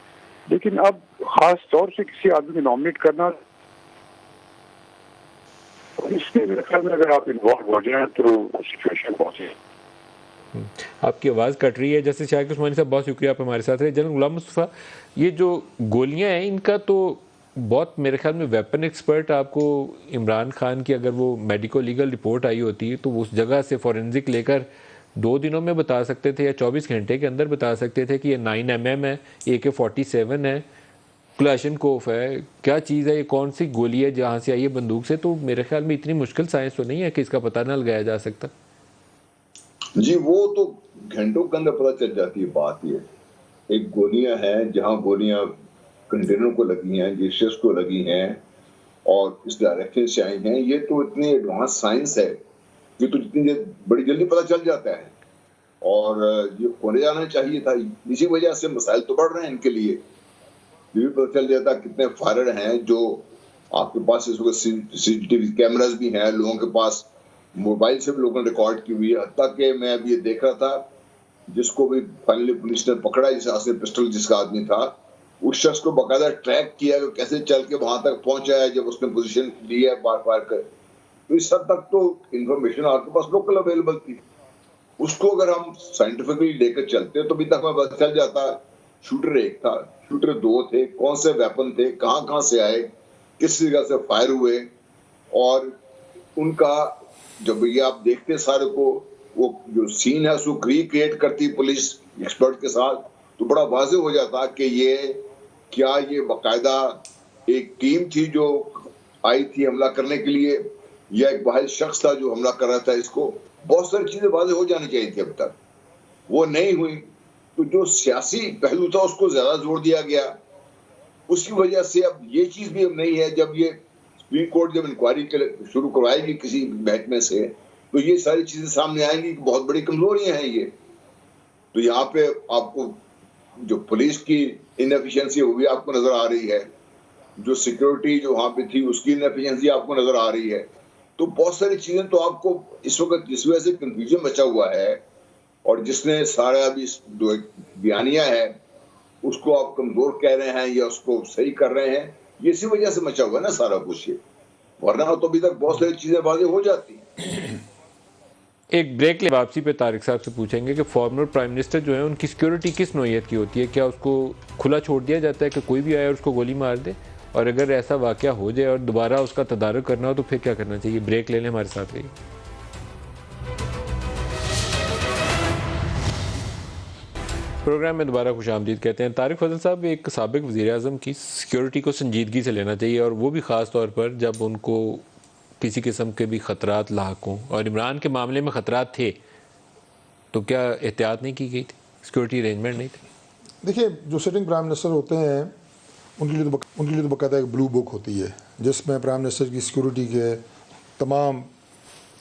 لیکن اب خاص طور سے کسی آدمی کو نامنیٹ کرنا, اس کے میرے خیال میں اگر آپ انوالو ہو جائیں تو سچویشن بہت ہے. آپ کی آواز کٹ رہی ہے. جیسے شاکر عثمانی صاحب بہت شکریہ آپ ہمارے ساتھ رہے. جنرل غلام مصطفیٰ, یہ جو گولیاں ہیں ان کا تو بہت میرے خیال میں ویپن ایکسپرٹ آپ کو عمران خان کی اگر وہ میڈیکو لیگل رپورٹ آئی ہوتی تو اس جگہ سے فورنزک لے کر 2 دنوں میں بتا سکتے تھے یا 24 گھنٹے کے اندر بتا سکتے تھے کہ یہ 9mm ہے, AK-47 ہے, کلاشنکوف ہے, کیا چیز ہے, یہ کون سی گولی ہے جہاں سے آئی ہے بندوق سے. تو میرے خیال میں اتنی مشکل سائنس تو نہیں ہے کہ اس کا پتہ نہ لگایا جا سکتا. جی وہ تو گھنٹوں کے اندر پتہ چل جاتی ہے. بات یہ ایک گولیاں ہیں, جہاں گولیاں کنٹینر کو لگی ہیں, جیسس کو لگی ہیں اور اس ڈائریکشن سے آئی ہیں, یہ تو اتنی ایڈوانس سائنس ہے یہ تو جتنی بڑی جلدی پتہ چل جاتا ہے. اور یہ کھولے جانا چاہیے تھا, اسی وجہ سے مسائل تو بڑھ رہے ہیں ان کے لیے. یہ بھی پتہ چل جاتا کتنے فائرر ہیں جو آپ کے پاس اس وقت CCTV کیمراز بھی ہیں, لوگوں کے پاس موبائل سے بھی لوگوں نے ریکارڈ کی ہوئی ہے. حتیٰ کہ میں اب یہ دیکھ رہا تھا جس کو بھی فائنلی پولیس نے پکڑا, جس ہاتھ سے پسٹل جس کا آدمی تھا, اس شخص کو باقاعدہ ٹریک کیا کہ کیسے چل کے وہاں تک پہنچا ہے جب اس نے پوزیشن لی ہے بار بار کر. تو اس حد تک تو انفارمیشن آپ کے پاس لوکل اویلیبل تھی. اس کو اگر ہم سائنٹیفکلی لے کر چلتے تو ابھی تک ہمیں پتہ چل جاتا شوٹر 1 تھا, شوٹر 2 تھے, کون سے ویپن تھے, کہاں سے آئے, کس جگہ سے فائر ہوئے, اور ان کا جب یہ آپ دیکھتے سارے کو وہ جو سین ہے اس کو ریکریٹ کرتی پولیس ایکسپرٹ کے ساتھ, تو بڑا واضح ہو جاتا کہ یہ باقاعدہ ایک ٹیم تھی جو آئی تھی حملہ کرنے کے لیے, یا ایک واحد شخص تھا جو حملہ کر رہا تھا. اس کو بہت ساری چیزیں واضح ہو جانی چاہیے تھی, اب تک وہ نہیں ہوئی. تو جو سیاسی پہلو تھا اس کو زیادہ زور دیا گیا, اس کی وجہ سے اب یہ چیز بھی اب نہیں ہے. جب یہ سپریم کورٹ جب انکوائری شروع کروائے گی کسی محکمے سے تو یہ ساری چیزیں سامنے آئیں گی کہ بہت بڑی کمزوریاں ہیں یہ. تو یہاں پہ آپ کو جو پولیس کی انیفیشنسی وہ بھی آپ کو نظر آ رہی ہے, جو سیکیورٹی جو وہاں پہ تھی اس کی انیفیشنسی آپ کو نظر آ رہی ہے. تو بہت ساری چیزیں تو آپ کو اس وقت جس وجہ سے کنفیوژن مچا ہوا ہے, اور جس نے سارا ابھی جو ایک بیانیہ ہے اس کو آپ کمزور کہہ رہے ہیں یا اس کو صحیح کر رہے ہیں, یہ اسی وجہ سے مچا ہوا ہے نا سارا کچھ. یہ ورنہ تو ابھی تک بہت ساری چیزیں واضح ہو جاتی ہیں. ایک بریک لے واپسی پہ طارق صاحب سے پوچھیں گے کہ فارمر پرائم منسٹر جو ہیں ان کی سیکیورٹی کس نوعیت کی ہوتی ہے؟ کیا اس کو کھلا چھوڑ دیا جاتا ہے کہ کوئی بھی آئے اور اس کو گولی مار دے؟ اور اگر ایسا واقعہ ہو جائے اور دوبارہ اس کا تدارک کرنا ہو تو پھر کیا کرنا چاہیے؟ بریک لے لیں, ہمارے ساتھ رہیے. پروگرام میں دوبارہ خوش آمدید کہتے ہیں. طارق فضل صاحب, ایک سابق وزیر اعظم کی سیکیورٹی کو سنجیدگی سے لینا چاہیے, اور وہ بھی خاص طور پر جب ان کو کسی قسم کے بھی خطرات لاحق ہوں, اور عمران کے معاملے میں خطرات تھے تو کیا احتیاط نہیں کی گئی تھی, سیکیورٹی ارینجمنٹ نہیں تھے؟ دیکھیے, جو سٹنگ پرائم منسٹر ہوتے ہیں ان کے لیے تو باقاعدہ ایک بلو بک ہوتی ہے جس میں پرائم منسٹر کی سیکیورٹی کے تمام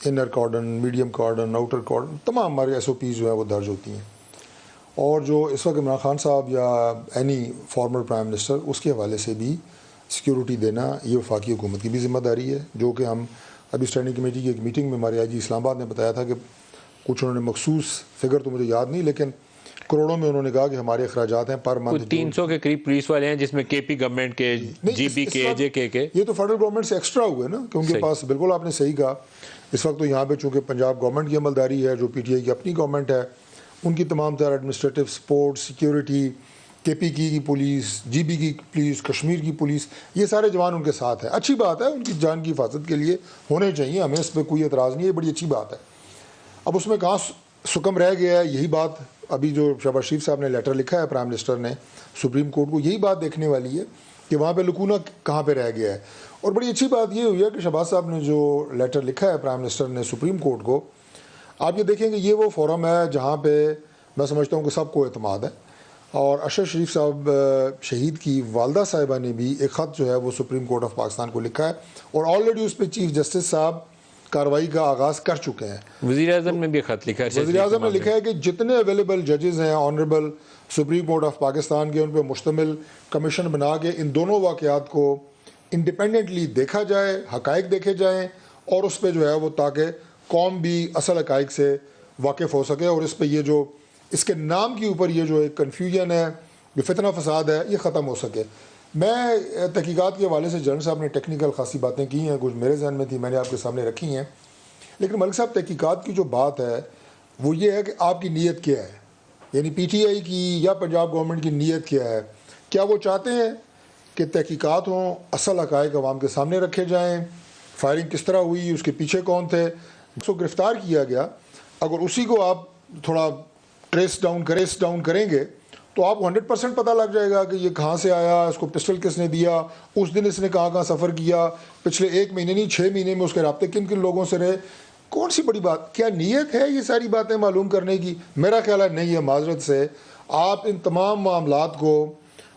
inner cordon, medium cordon, outer cordon, تمام ہمارے SOPs جو ہیں وہ درج ہوتی ہیں. اور جو اس وقت عمران خان صاحب یا اینی فارمر پرائم منسٹر, اس کے حوالے سے بھی سیکیورٹی دینا یہ وفاقی حکومت کی بھی ذمہ داری ہے, جو کہ ہم ابھی اسٹینڈنگ کمیٹی کی ایک میٹنگ میں ہمارے IG اسلام آباد نے بتایا تھا کہ کچھ انہوں نے مخصوص فگر تو مجھے یاد نہیں, لیکن کروڑوں میں انہوں نے کہا کہ ہمارے اخراجات ہیں پر منتھ 300 کے قریب پولیس والے ہیں جس میں KP گورنمنٹ کے, GB کے, JK کے. یہ تو فیڈرل گورنمنٹ سے ایکسٹرا ہوئے نا, کہ ان کے پاس بالکل آپ نے صحیح کہا. اس وقت تو یہاں پہ چونکہ پنجاب گورنمنٹ کی عملداری ہے, جو PTI کی اپنی گورنمنٹ ہے, ان کی تمام تر ایڈمنسٹریٹو سپورٹ, سیکیورٹی, KP کی پولیس, GB کی پولیس, کشمیر کی پولیس, یہ سارے جوان ان کے ساتھ ہیں. اچھی بات ہے, ان کی جان کی حفاظت کے لیے ہونے چاہیے, ہمیں اس پہ کوئی اعتراض نہیں ہے, بڑی اچھی بات ہے. اب اس میں کہاں سکم رہ گیا ہے, یہی بات ابھی جو شہباز شریف صاحب نے لیٹر لکھا ہے پرائم منسٹر نے سپریم کورٹ کو, یہی بات دیکھنے والی ہے کہ وہاں پہ لکونہ کہاں پہ رہ گیا ہے. اور بڑی اچھی بات یہ ہوئی ہے کہ شہباز صاحب نے جو لیٹر لکھا ہے پرائم منسٹر نے سپریم کورٹ کو, آپ یہ دیکھیں کہ یہ وہ فورم ہے جہاں پہ میں سمجھتا ہوں کہ سب کو اعتماد ہے. اور اشرف شریف صاحب شہید کی والدہ صاحبہ نے بھی ایک خط جو ہے وہ سپریم کورٹ آف پاکستان کو لکھا ہے اور آلریڈی اس پہ چیف جسٹس صاحب کارروائی کا آغاز کر چکے ہیں. وزیر اعظم نے بھی خط لکھا ہے. وزیر اعظم نے لکھا ہے کہ جتنے اویلیبل ججز ہیں honourable supreme court of Pakistan کے ان پہ مشتمل کمیشن بنا کے ان دونوں واقعات کو انڈیپینڈنٹلی دیکھا جائے, حقائق دیکھے جائیں اور اس پہ جو ہے وہ تاکہ قوم بھی اصل حقائق سے واقف ہو سکے اور اس پہ یہ جو اس کے نام کے اوپر یہ جو ایک کنفیوژن ہے, جو فتنہ فساد ہے, یہ ختم ہو سکے. میں تحقیقات کے حوالے سے جنرل صاحب نے ٹیکنیکل خاصی باتیں کی ہیں, کچھ میرے ذہن میں تھی, میں نے آپ کے سامنے رکھی ہیں. لیکن ملک صاحب تحقیقات کی جو بات ہے وہ یہ ہے کہ آپ کی نیت کیا ہے, یعنی پی ٹی آئی کی یا پنجاب گورنمنٹ کی نیت کیا ہے. کیا وہ چاہتے ہیں کہ تحقیقات ہوں, اصل حقائق عوام کے سامنے رکھے جائیں, فائرنگ کس طرح ہوئی, اس کے پیچھے کون تھے, اس کو گرفتار کیا گیا, اگر اسی کو آپ تھوڑا ٹریس ڈاؤن کریں گے تو آپ کو 100% پتہ لگ جائے گا کہ یہ کہاں سے آیا, اس کو پسٹل کس نے دیا, اس دن اس نے کہاں سفر کیا, پچھلے 1 مہینے نہیں 6 مہینے میں اس کے رابطے کن کن لوگوں سے رہے. کون سی بڑی بات, کیا نیت ہے یہ ساری باتیں معلوم کرنے کی؟ میرا خیال ہے نہیں ہے. معذرت سے آپ ان تمام معاملات کو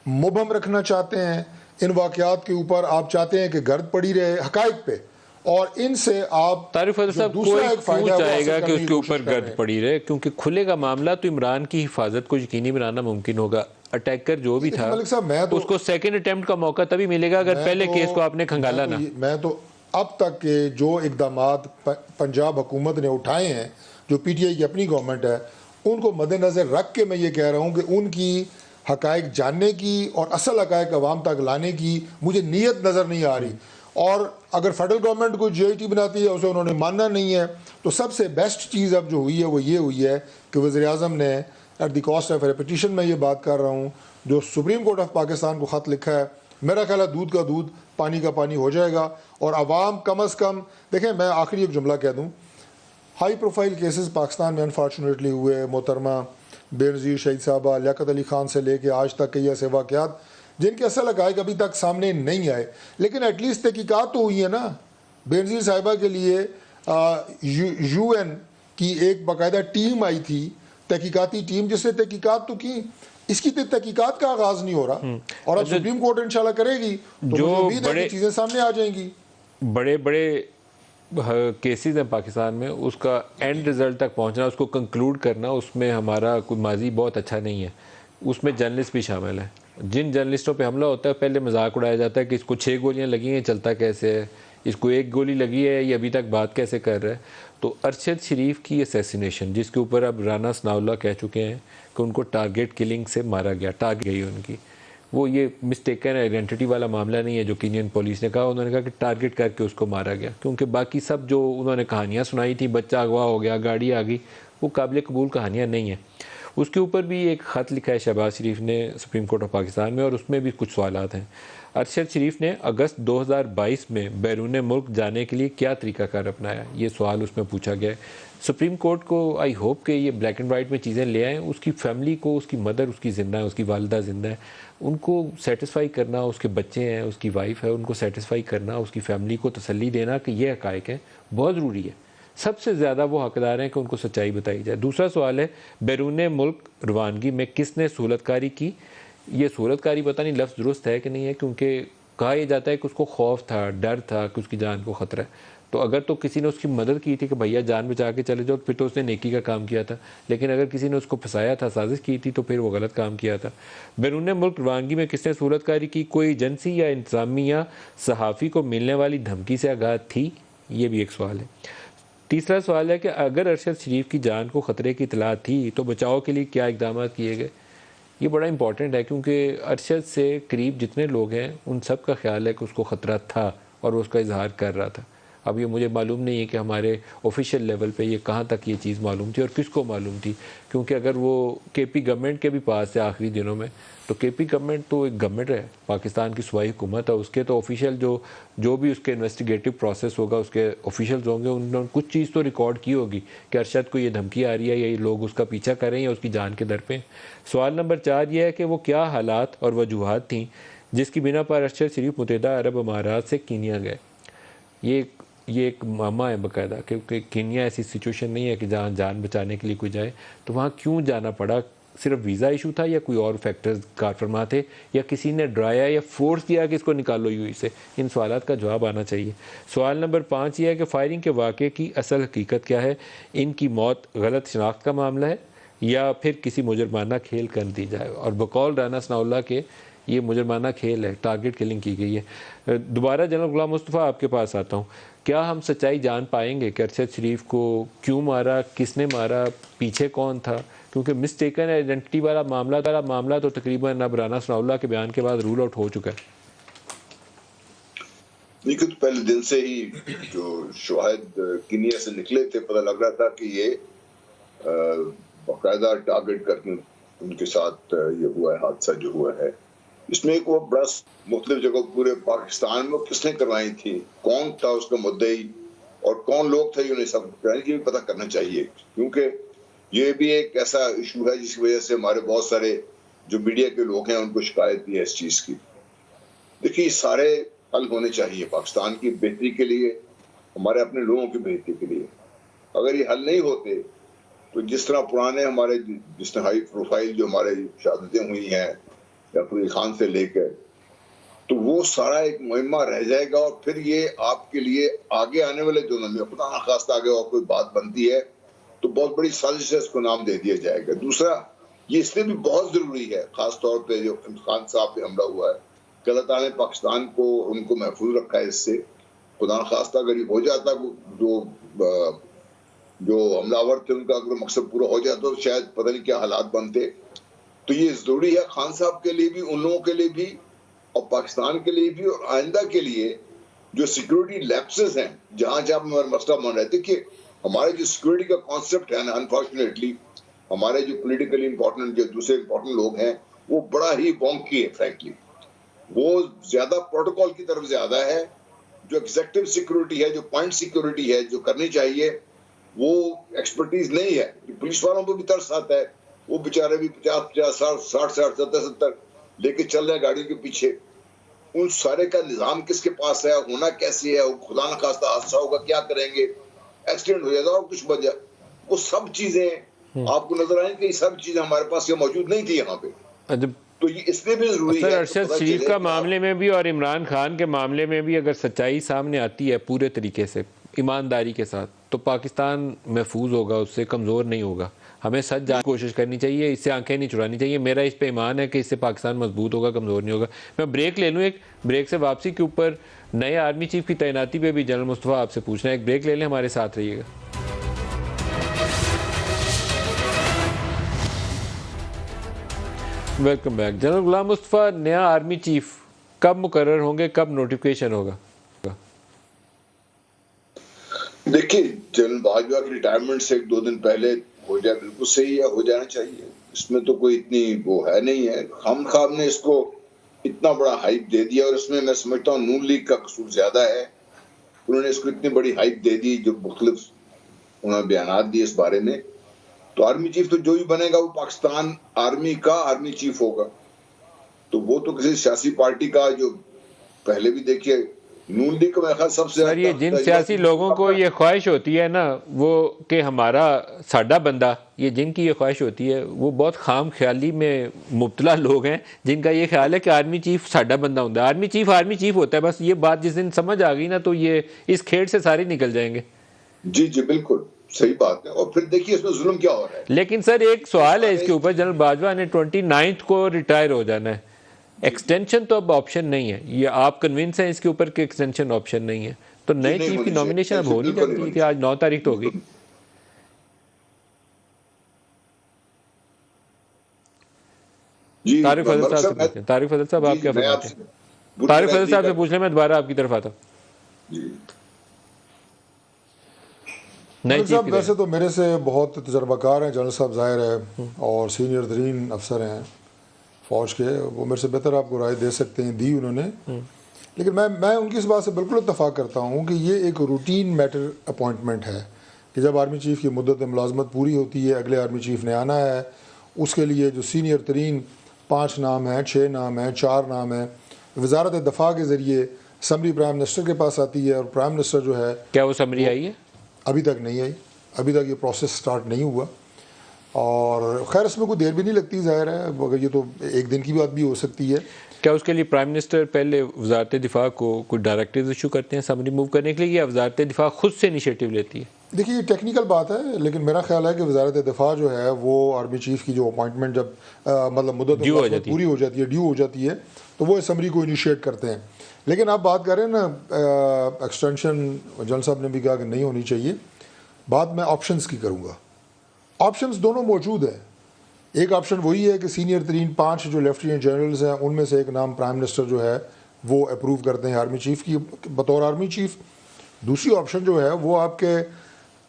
مبہم رکھنا چاہتے ہیں, ان واقعات کے اوپر آپ چاہتے ہیں کہ گرد پڑی رہے حقائق پہ, اور ان سے آپ طارق فضل صاحب کوئی کیوں چاہے گا کہ اس کے اوپر گرد پڑی رہے, کیونکہ کھلے گا معاملہ تو عمران کی حفاظت کو یقینی بنانا ممکن ہوگا. اٹیکر جو بھی تھا اس کو سیکنڈ اٹیمپٹ کا موقع تبھی ملے گا اگر پہلے کیس کو آپ نے کھنگالا نہ. میں تو اب تک کے جو اقدامات پنجاب حکومت نے اٹھائے ہیں, جو پی ٹی آئی کی اپنی گورنمنٹ ہے, ان کو مد نظر رکھ کے میں یہ کہہ رہا ہوں کہ ان کی حقائق جاننے کی اور اصل حقائق عوام تک لانے کی مجھے نیت نظر نہیں آ رہی. اور اگر فیڈرل گورنمنٹ کو جی آئی ٹی بناتی ہے اسے انہوں نے ماننا نہیں ہے, تو سب سے بیسٹ چیز اب جو ہوئی ہے وہ یہ ہوئی ہے کہ وزیر اعظم نے at the cost of repetition میں یہ بات کر رہا ہوں, جو سپریم کورٹ آف پاکستان کو خط لکھا ہے, میرا خیال ہے دودھ کا دودھ پانی کا پانی ہو جائے گا. اور عوام کم از کم دیکھیں, میں آخری ایک جملہ کہہ دوں, ہائی پروفائل کیسز پاکستان میں انفارچونیٹلی ہوئے, محترمہ بے نظیر شہید صاحبہ, لیاقت علی خان سے لے کے آج تک کئی ایسے واقعات جن کے اصل حقائق ابھی تک سامنے نہیں آئے, لیکن ایٹ لیسٹ تحقیقات تو ہوئی ہے نا. بے نظیر صاحبہ کے لیے یو این کی ایک باقاعدہ ٹیم آئی تھی, تحقیقاتی ٹیم, جس نے تحقیقات تو کی. اس کی تحقیقات کا آغاز نہیں ہو رہا, اور اب سپریم کورٹ انشاءاللہ کرے گی تو جو امید ہے کہ چیزیں سامنے آ جائیں گی. بڑے کیسز ہیں پاکستان میں, اس کا اینڈ رزلٹ تک پہنچنا, اس کو کنکلوڈ کرنا, اس میں ہمارا کوئی ماضی بہت اچھا نہیں ہے. اس میں جرنلسٹ بھی شامل ہیں. جن جرنلسٹوں پہ حملہ ہوتا ہے پہلے مذاق اڑایا جاتا ہے کہ اس کو 6 گولیاں لگی ہیں, چلتا کیسے ہے, اس کو 1 گولی لگی ہے, یہ ابھی تک بات کیسے کر رہا ہے. تو ارشد شریف کی اسیسینیشن, جس کے اوپر اب رانا ثناء اللہ کہہ چکے ہیں کہ ان کو ٹارگیٹ کلنگ سے مارا گیا, ٹارگیٹ گئی ان کی, وہ یہ مسٹیکن آئیڈینٹی والا معاملہ نہیں ہے جو کینین پولیس نے کہا. انہوں نے کہا کہ ٹارگیٹ کر کے اس کو مارا گیا, کیونکہ باقی سب جو انہوں نے کہانیاں سنائی تھیں, بچہ اغوا ہو گیا, گاڑی آ گئی, وہ قابل قبول کہانیاں نہیں ہیں. اس کے اوپر بھی ایک خط لکھا ہے شہباز شریف نے سپریم کورٹ آف پاکستان میں, اور اس میں بھی کچھ سوالات ہیں. ارشد شریف نے اگست 2022 میں بیرون ملک جانے کے لیے کیا طریقہ کار اپنایا, یہ سوال اس میں پوچھا گیا ہے. سپریم کورٹ کو آئی ہوپ کہ یہ بلیک اینڈ وائٹ میں چیزیں لے آئیں. اس کی فیملی کو, اس کی مدر اس کی زندہ ہے, اس کی والدہ زندہ ہے, ان کو سیٹسفائی کرنا, اس کے بچے ہیں, اس کی وائف ہے, ان کو سیٹسفائی کرنا, اس کی فیملی کو تسلی دینا کہ یہ حقائق ہیں, بہت ضروری ہے. سب سے زیادہ وہ حقدار ہیں کہ ان کو سچائی بتائی جائے. دوسرا سوال ہے بیرون ملک روانگی میں کس نے سہولت کاری کی. یہ سہولت کاری پتہ نہیں لفظ درست ہے کہ نہیں ہے, کیونکہ کہا یہ جاتا ہے کہ اس کو خوف تھا, ڈر تھا کہ اس کی جان کو خطرہ ہے. تو اگر تو کسی نے اس کی مدد کی تھی کہ بھیا جان بچا کے چلے جاؤ, پھر تو اس نے نیکی کا کام کیا تھا. لیکن اگر کسی نے اس کو پھنسایا تھا, سازش کی تھی, تو پھر وہ غلط کام کیا تھا. بیرون ملک روانگی میں کس نے سہولت کاری کی. کوئی ایجنسی یا انتظامیہ صحافی کو ملنے والی دھمکی سے آگاہ تھی, یہ بھی ایک سوال ہے. تیسرا سوال ہے کہ اگر ارشد شریف کی جان کو خطرے کی اطلاع تھی تو بچاؤ کے لیے کیا اقدامات کیے گئے. یہ بڑا امپورٹنٹ ہے, کیونکہ ارشد سے قریب جتنے لوگ ہیں ان سب کا خیال ہے کہ اس کو خطرہ تھا اور وہ اس کا اظہار کر رہا تھا. اب یہ مجھے معلوم نہیں ہے کہ ہمارے آفیشیل لیول پہ یہ کہاں تک یہ چیز معلوم تھی اور کس کو معلوم تھی, کیونکہ اگر وہ کے پی گورنمنٹ کے بھی پاس ہے آخری دنوں میں, تو کے پی گورنمنٹ تو ایک گورنمنٹ ہے, پاکستان کی صوبائی حکومت ہے, اس کے تو آفیشیل جو بھی اس کے انویسٹیگیٹو پروسیس ہوگا, اس کے آفیشیلز ہوں گے, انہوں نے کچھ چیز تو ریکارڈ کی ہوگی کہ ارشد کو یہ دھمکی آ رہی ہے یا یہ لوگ اس کا پیچھا کر رہے ہیں یا اس کی جان کے در پہ. سوال نمبر 4 یہ ہے کہ وہ کیا حالات اور وجوہات تھیں جس کی بنا پر ارشد شریف متحدہ عرب امارات سے کینیا گئے. یہ ایک معمہ ہے باقاعدہ, کیونکہ کینیا ایسی سچویشن نہیں ہے کہ جہاں جان بچانے کے لیے کوئی جائے, تو وہاں کیوں جانا پڑا, صرف ویزا ایشو تھا یا کوئی اور فیکٹرز کار فرما تھے, یا کسی نے ڈرایا یا فورس دیا کہ اس کو نکالو یو ای سے؟ ان سوالات کا جواب آنا چاہیے. سوال نمبر 5 یہ ہے کہ فائرنگ کے واقعے کی اصل حقیقت کیا ہے؟ ان کی موت غلط شناخت کا معاملہ ہے یا پھر کسی مجرمانہ کھیل کر دی جائے؟ اور بقول رانا ثناء اللہ کے یہ مجرمانہ کھیل ہے, ٹارگٹ کلنگ کی گئی ہے. دوبارہ جنرل غلام مصطفیٰ آپ کے پاس آتا ہوں. کیا ہم سچائی جان پائیں گے کہ ارشد شریف کو کیوں مارا, کس نے مارا, پیچھے کون تھا؟ کیونکہ مسٹیکن آئیڈینٹی والا معاملہ تو تقریباً اب رانا ثناء اللہ کے بیان کے بعد رول آؤٹ ہو چکا ہے. دیکھیں تو پہلے دن سے ہی جو شواہد کینیا سے نکلے تھے پتہ لگ رہا تھا کہ یہ باقاعدہ ٹارگٹ کر کے ان کے ساتھ یہ ہوا ہے حادثہ جو ہوا ہے. اس میں ایک وہ بڑا مختلف جگہ پورے پاکستان میں کس نے کروائی تھی, کون تھا اس کا مدعی اور کون لوگ تھے انہیں سب کرائی, یہ بھی پتہ کرنا چاہیے. کیونکہ یہ بھی ایک ایسا ایشو ہے جس کی وجہ سے ہمارے بہت سارے جو میڈیا کے لوگ ہیں ان کو شکایت بھی ہے اس چیز کی. دیکھیے سارے حل ہونے چاہیے پاکستان کی بہتری کے لیے, ہمارے اپنے لوگوں کی بہتری کے لیے. اگر یہ حل نہیں ہوتے تو جس طرح پرانے ہمارے جس طرح ہائی پروفائل جو ہمارے شہادتیں ہوئی ہیں یعقوب خان سے لے کر, تو وہ سارا ایک مہمہ رہ جائے گا. اور پھر یہ آپ کے لیے آگے آنے والے جو نام خدا نخواستہ آگے اور کوئی بات بنتی ہے تو بہت بڑی سازش ہے, اس کو نام دے دیا جائے گا. دوسرا یہ اس لیے بھی بہت ضروری ہے خاص طور پہ جو خان صاحب پہ حملہ ہوا ہے کہ اللہ تعالیٰ نے پاکستان کو ان کو محفوظ رکھا ہے اس سے. خدا نخواستہ اگر یہ ہو جاتا جو حملہ آور تھے ان کا اگر مقصد پورا ہو جاتا تو شاید پتہ نہیں کیا حالات بنتے. تو یہ ضروری ہے خان صاحب کے لیے بھی, ان لوگوں کے لیے بھی, اور پاکستان کے لیے بھی, اور آئندہ کے لیے جو سیکورٹی لیپسز ہیں جہاں جہاں ہمارا مسئلہ بن رہا ہے. دیکھیے ہمارے جو سیکورٹی کا کانسیپٹ ہے نا, انفارچونیٹلی ہمارے جو پولیٹیکلی امپورٹنٹ جو دوسرے امپورٹنٹ لوگ ہیں وہ بڑا ہی وونکی ہے فرینکلی. وہ زیادہ پروٹوکول کی طرف زیادہ ہے. جو ایگزیکٹو سیکورٹی ہے, جو پوائنٹ سیکورٹی ہے جو کرنی چاہیے وہ ایکسپرٹیز نہیں ہے. پولیس والوں پہ بھی ترس آتا ہے, وہ بیچارے بھی 50 60 70 لے کے چل رہے ہیں گاڑی کے پیچھے. ان سارے کا نظام کس کے پاس ہے, ہونا کیسے ہے, خدا نخواستہ حادثہ ہوگا کیا کریں گے, ایکسیڈنٹ ہو جائے گا اور کچھ بن جائے, وہ سب چیزیں آپ کو نظر آئیں کہ یہ سب چیزیں ہمارے پاس یہ موجود نہیں تھی یہاں پہ. تو یہ اس لیے بھی ضروری ہے. ارشد شریف کا معاملے میں بھی اور عمران خان کے معاملے میں بھی اگر سچائی سامنے آتی ہے پورے طریقے سے ایمانداری کے ساتھ تو پاکستان محفوظ ہوگا, اس سے کمزور نہیں ہوگا. ہمیں سچ جاننے کی کوشش کرنی چاہیے, اس سے آنکھیں نہیں چرانی چاہیے. میرا اس پہ ایمان ہے کہ اس سے پاکستان مضبوط ہوگا, کمزور نہیں ہوگا. میں بریک لے لوں, ایک بریک سے واپسی کے اوپر نئے آرمی چیف کی تعیناتی پہ بھی جنرل مصطفیٰ آپ سے پوچھنا ہے. ایک بریک لے لیں, ہمارے ساتھ رہیے گا. Welcome back. General Ghulam Mustafa, نیا آرمی چیف کب مقرر ہوں گے, کب نوٹیفکیشن ہوگا؟ دیکھیے جنرل باجوہ کی ریٹائرمنٹ سے 1-2 دن پہلے ہو جائے بالکل صحیح ہے, ہو جانا چاہیے. اس میں تو کوئی اتنی وہ ہے نہیں ہے. خام خواب نے اس کو اتنا بڑا ہائپ دے دیا, اور اس میں میں سمجھتا ہوں نون لیگ کا قصور زیادہ ہے. انہوں نے اس کو اتنی بڑی ہائپ دے دی, جو مختلف انہوں نے بیانات دیے اس بارے میں. تو آرمی چیف تو جو بھی بنے گا وہ پاکستان آرمی کا آرمی چیف ہوگا. تو وہ تو کسی سیاسی پارٹی کا, جو پہلے بھی دیکھیے نون لیگ کا خیال سب سے سر یہ جن سیاسی لوگوں کو یہ خواہش ہوتی ہے نا وہ کہ ہمارا ساڈا بندہ, یہ جن کی یہ خواہش ہوتی ہے وہ بہت خام خیالی میں مبتلا لوگ ہیں, جن کا یہ خیال ہے کہ آرمی چیف ساڈا بندہ ہوتا ہے. آرمی چیف ہوتا ہے بس. یہ بات جس دن سمجھ آ گئی نا تو یہ اس کھیڑ سے سارے نکل جائیں گے. جی بالکل صحیح بات ہے. اور پھر دیکھیے اس میں ظلم کیا ہو رہا ہے. لیکن سر ایک سوال ہے اس کے اوپر, جنرل باجوہ نے 29 کو ریٹائر ہو جانا ہے. ایکسٹینشن تو اب آپشن نہیں ہے, یہ آپ کنونس ہیں اس کے اوپر کہ ایکسٹینشن آپشن نہیں ہے, تو نئے چیف کی نومینیشن اب ہو نہیں جاتی تھی. آج 9 تاریخ تو ہوگی. طارق فضل صاحب سے پوچھیں. طارق فضل صاحب آپ کیا فرماتے ہیں؟ طارق فضل صاحب سے پوچھ لیں, میں دوبارہ آپ کی طرف آتا ہوں. جنرل صاحب ویسے تو میرے سے بہت تجربہ کار ہیں جنرل صاحب, ظاہر ہے, اور سینئر ترین افسر ہیں فوج کے, وہ میرے سے بہتر آپ کو رائے دے سکتے ہیں, دی انہوں نے. لیکن میں ان کی اس بات سے بالکل اتفاق کرتا ہوں کہ یہ ایک روٹین میٹر اپوائنٹمنٹ ہے کہ جب آرمی چیف کی مدت ملازمت پوری ہوتی ہے, اگلے آرمی چیف نے آنا ہے, اس کے لیے جو سینئر ترین 5 نام ہیں, 6 نام ہیں, 4 نام ہیں, وزارت دفاع کے ذریعے اسمبلی پرائم منسٹر کے پاس آتی ہے, اور پرائم منسٹر جو ہے, کیا وہ سمری آئی ہے؟ ابھی تک نہیں آئی, ابھی تک یہ پروسیس سٹارٹ نہیں ہوا. اور خیر اس میں کوئی دیر بھی نہیں لگتی ظاہر ہے، مگر یہ تو ایک دن کی بات بھی ہو سکتی ہے. کیا اس کے لیے پرائم منسٹر پہلے وزارت دفاع کو کوئی ڈائریکٹیوز ایشو کرتے ہیں سمری موو کرنے کے لیے، یا وزارت دفاع خود سے انیشیٹو لیتی ہے؟ دیکھیے یہ ٹیکنیکل بات ہے، لیکن میرا خیال ہے کہ وزارت دفاع جو ہے وہ آرمی چیف کی جو اپوائنٹمنٹ جب مطلب مدت پوری ہو جاتی ہے، ڈیو ہو جاتی ہے، تو وہ اسمبلی کو انیشیٹ کرتے ہیں. لیکن آپ بات کریں نا ایکسٹینشن، جنرل صاحب نے بھی کہا کہ نہیں ہونی چاہیے. بات میں آپشنز کی کروں گا. آپشنز دونوں موجود ہیں. ایک آپشن وہی ہے کہ سینئر ترین 5 جو لیفٹیننٹ جنرلز ہیں ان میں سے ایک نام پرائم منسٹر جو ہے وہ اپروو کرتے ہیں آرمی چیف کی بطور آرمی چیف. دوسری آپشن جو ہے وہ آپ کے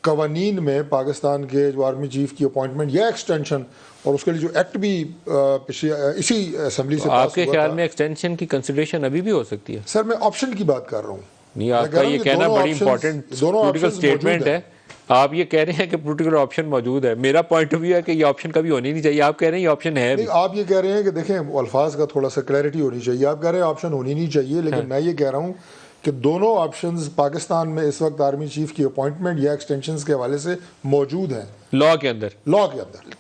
قوانین میں پاکستان کے جو آرمی چیف کی اپوائنٹمنٹ یا ایکسٹینشن، اور اس کے لیے جو ایکٹ بھی اسی اسمبلی سے آپ کے خیال میں ایکسٹینشن کی کنسیڈریشن ابھی بھی ہو سکتی ہے؟ سر میں آپشن کی بات کر رہا ہوں. نہیں، آپ کا یہ کہنا بڑی امپورٹنٹ پولیٹیکل اسٹیٹمنٹ ہے. آپ یہ کہہ رہے ہیں کہ پولیٹیکل آپشن موجود ہے. میرا پوائنٹ آف ویو ہے کہ یہ آپشن کبھی ہونی نہیں چاہیے. آپ کہہ رہے ہیں یہ آپشن ہے بھی. آپ یہ کہہ رہے ہیں کہ دیکھیں الفاظ کا تھوڑا سا کلیئرٹی ہونی چاہیے. آپ کہہ رہے ہیں آپشن ہونی نہیں چاہیے، لیکن میں یہ کہہ رہا ہوں کہ دونوں آپشنز پاکستان میں اس وقت آرمی چیف کی اپوائنٹمنٹ یا ایکسٹینشنز کے حوالے سے موجود ہیں لا کے اندر.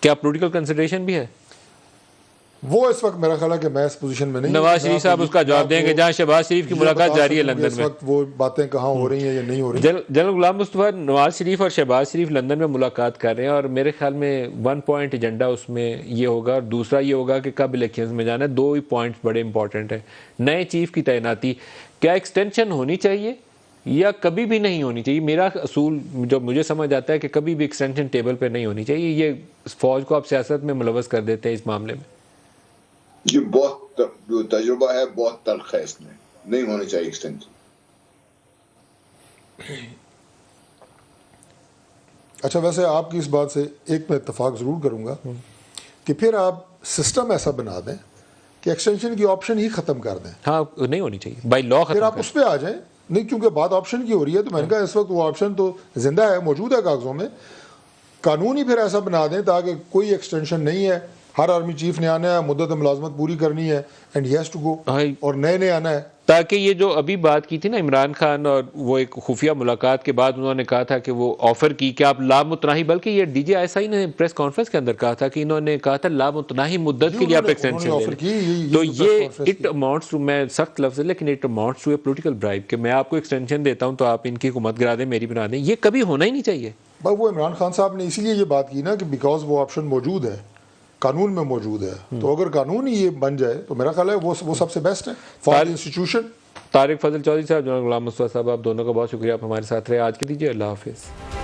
کیا پولیٹیکل کنسیڈریشن بھی ہے؟ وہ اس وقت میرا خیال ہے کہ میں اس پوزیشن میں نہیں. نواز شریف صاحب اس کا جواب دیں گے جہاں شہباز شریف کی ملاقات جاری ہے لندن میں. اس وقت وہ باتیں کہاں ہو رہی ہیں یا نہیں ہو رہی. جنرل غلام مصطفیٰ، نواز شریف اور شہباز شریف لندن میں ملاقات کر رہے ہیں، اور میرے خیال میں 1 پوائنٹ ایجنڈا اس میں یہ ہوگا، اور دوسرا یہ ہوگا کہ کب الیکشنز میں جانا ہے. 2 ہی پوائنٹس بڑے امپورٹنٹ ہیں. نئے چیف کی تعیناتی، کیا ایکسٹینشن ہونی چاہیے یا کبھی بھی نہیں ہونی چاہیے؟ میرا اصول جو مجھے سمجھ آتا ہے کہ کبھی بھی ایکسٹینشن ٹیبل پہ نہیں ہونی چاہیے. یہ فوج کو آپ سیاست میں ملوث کر دیتے ہیں اس معاملے میں. یہ بہت جو تجربہ ہے بہت تلخ ہے، اس میں نہیں ہونی چاہیے ایکسٹینشن. اچھا، ویسے آپ کی اس بات سے ایک میں اتفاق ضرور کروں گا کہ پھر آپ سسٹم ایسا بنا دیں کہ ایکسٹینشن کی آپشن ہی ختم کر دیں. ہاں، نہیں ہونی چاہیے بائی لا. پھر آپ اس پہ آ جائیں. نہیں، کیونکہ بات آپشن کی ہو رہی ہے، تو میں نے کہا اس وقت وہ آپشن تو زندہ ہے، موجود ہے کاغذوں میں. قانون ہی پھر ایسا بنا دیں تاکہ کوئی ایکسٹینشن نہیں ہے. ہر آرمی چیف نے آنا ہے، مدت ملازمت پوری کرنی ہے، and he has to go, اور نئے آنا ہے. تاکہ یہ جو ابھی بات کی تھی نا عمران خان، اور وہ ایک خفیہ ملاقات کے بعد انہوں نے کہا تھا کہ وہ آفر کی کہ آپ لامتناہی، بلکہ یہ ڈی جے ایس آئی نے پریس کانفرنس کے اندر کہا تھا کہ انہوں نے کہا تھا لامتناہی مدت کے لیے آپ ایکسٹینشن لے لیں. تو یہ اٹ اماؤنٹس ٹو، میں سخت لفظ ہے لیکن it amounts to a political bribe, کہ میں آپ کو ایکسٹینشن دیتا ہوں تو آپ ان کی حکومت گرا دیں، میری بنا دیں. یہ کبھی ہونا ہی نہیں چاہیے. بھائی وہ عمران خان صاحب نے اسی لیے یہ بات کی نا کہ بیکاز وہ آپشن موجود ہے، قانون میں موجود ہے. تو اگر قانون ہی یہ بن جائے تو میرا خیال ہے وہ سب سے بیسٹ ہے فار انسٹیٹیوشن. طارق فضل چودھری صاحب، جنرل غلام مصطفیٰ صاحب، آپ دونوں کا بہت شکریہ، آپ ہمارے ساتھ رہے. آج کے دیجیے، اللہ حافظ.